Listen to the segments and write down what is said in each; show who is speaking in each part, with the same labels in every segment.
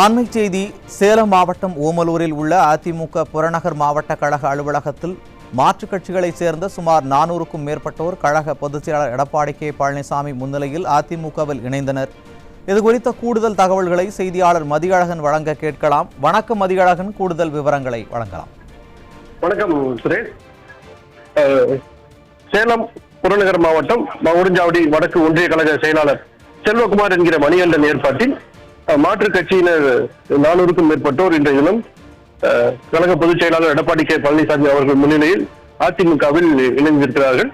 Speaker 1: அண்மை செய்தி. சேலம் மாவட்டம் ஓமலூரில் உள்ள அதிமுக புறநகர் மாவட்ட கழக அலுவலகத்தில் மாற்றுக் கட்சிகளைச் சேர்ந்த சுமார் 400க்கும் மேற்பட்டோர் கழக பொதுச் செயலாளர் எடப்பாடி கே பழனிசாமி முன்னிலையில் அதிமுகவில் இணைந்தனர். இதுகுறித்த கூடுதல் தகவல்களை செய்தியாளர் மதியழகன் வழங்க கேட்கலாம். வணக்கம் மதியழகன், கூடுதல் விவரங்களை வழங்கலாம்.
Speaker 2: வணக்கம் சுரேஷ். சேலம் புறநகர் மாவட்டம் மகுடஞ்சாவடி வடக்கு ஒன்றிய கழக செயலாளர் செல்வகுமார் என்கிற மணிகண்டன் ஏற்பாட்டில் மாற்றுக் கட்சியினர் 400க்கும் மேற்பட்டோர் இன்றைய தினம் கழக பொதுச் செயலாளர் எடப்பாடி கே பழனிசாமி அவர்கள் முன்னிலையில் அதிமுகவில் இணைந்திருக்கிறார்கள்.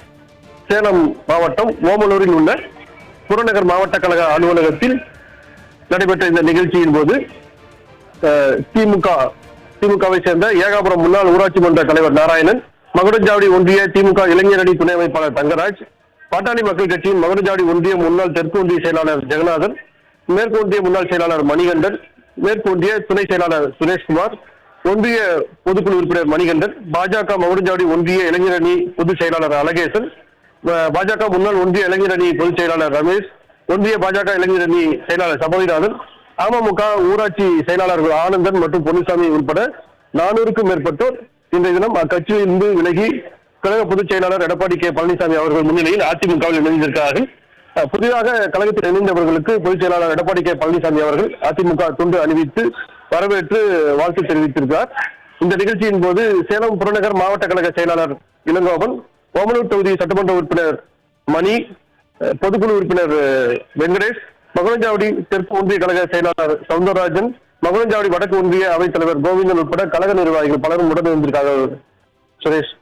Speaker 2: சேலம் மாவட்டம் ஓமலூரில் உள்ள புறநகர் மாவட்ட கழக அலுவலகத்தில் நடைபெற்ற இந்த நிகழ்ச்சியின் போது திமுகவை சேர்ந்த ஏகாபுரம் முன்னாள் ஊராட்சி மன்ற தலைவர் நாராயணன், மகுடஞ்சாவடி ஒன்றிய திமுக இளைஞரணி துணை அமைப்பாளர் தங்கராஜ், பாட்டாளி மக்கள் கட்சியின் மகுடஞ்சாவடி ஒன்றிய முன்னாள் தெற்கு ஒன்றிய செயலாளர் ஜெகநாதன், மேற்கு ஒன்றிய முன்னாள் செயலாளர் மணிகண்டன், மேற்கு ஒன்றிய துணை செயலாளர் சுரேஷ்குமார், ஒன்றிய பொதுக்குழு உறுப்பினர் மணிகண்டன், பாஜக மகுடஞ்சாவடி ஒன்றிய இளைஞரணி பொதுச் செயலாளர் அழகேசன், பாஜக முன்னாள் ஒன்றிய இளைஞரணி பொதுச் செயலாளர் ரமேஷ், ஒன்றிய பாஜக இளைஞரணி செயலாளர் சபரிநாதன், அமமுக ஊராட்சி செயலாளர்கள் ஆனந்தன் மற்றும் பொன்னுசாமி உட்பட 400க்கும் மேற்பட்டோர் இன்றைய தினம் அக்கட்சியிலிருந்து விலகி கழக பொதுச் செயலாளர் எடப்பாடி கே பழனிசாமி அவர்கள் முன்னிலையில் அதிமுகவில் இணைந்திருக்கிறார்கள். புதிதாக கழகத்தில் இணைந்தவர்களுக்கு பொதுச் செயலாளர் எடப்பாடி கே பழனிசாமி அவர்கள் அதிமுக துண்டு அணிவித்து வரவேற்று வாழ்த்து தெரிவித்திருக்கிறார். இந்த நிகழ்ச்சியின் போது சேலம் புறநகர் மாவட்ட கழக செயலாளர் இளங்கோவன், ஓமலூர் தொகுதி சட்டமன்ற உறுப்பினர் மணி, பொதுக்குழு உறுப்பினர் வெங்கடேஷ், மகுடஞ்சாவடி தெற்கு ஒன்றிய கழக செயலாளர் சவுந்தரராஜன், மகுடஞ்சாவடி வடக்கு ஒன்றிய அவைத் தலைவர் கோவிந்தன் உட்பட கழக நிர்வாகிகள் பலரும் உடன் இருந்திருக்கார்கள். சுரேஷ்,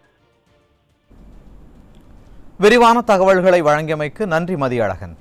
Speaker 1: விரிவான தகவல்களை வழங்கியமைக்கு நன்றி மதியழகன்.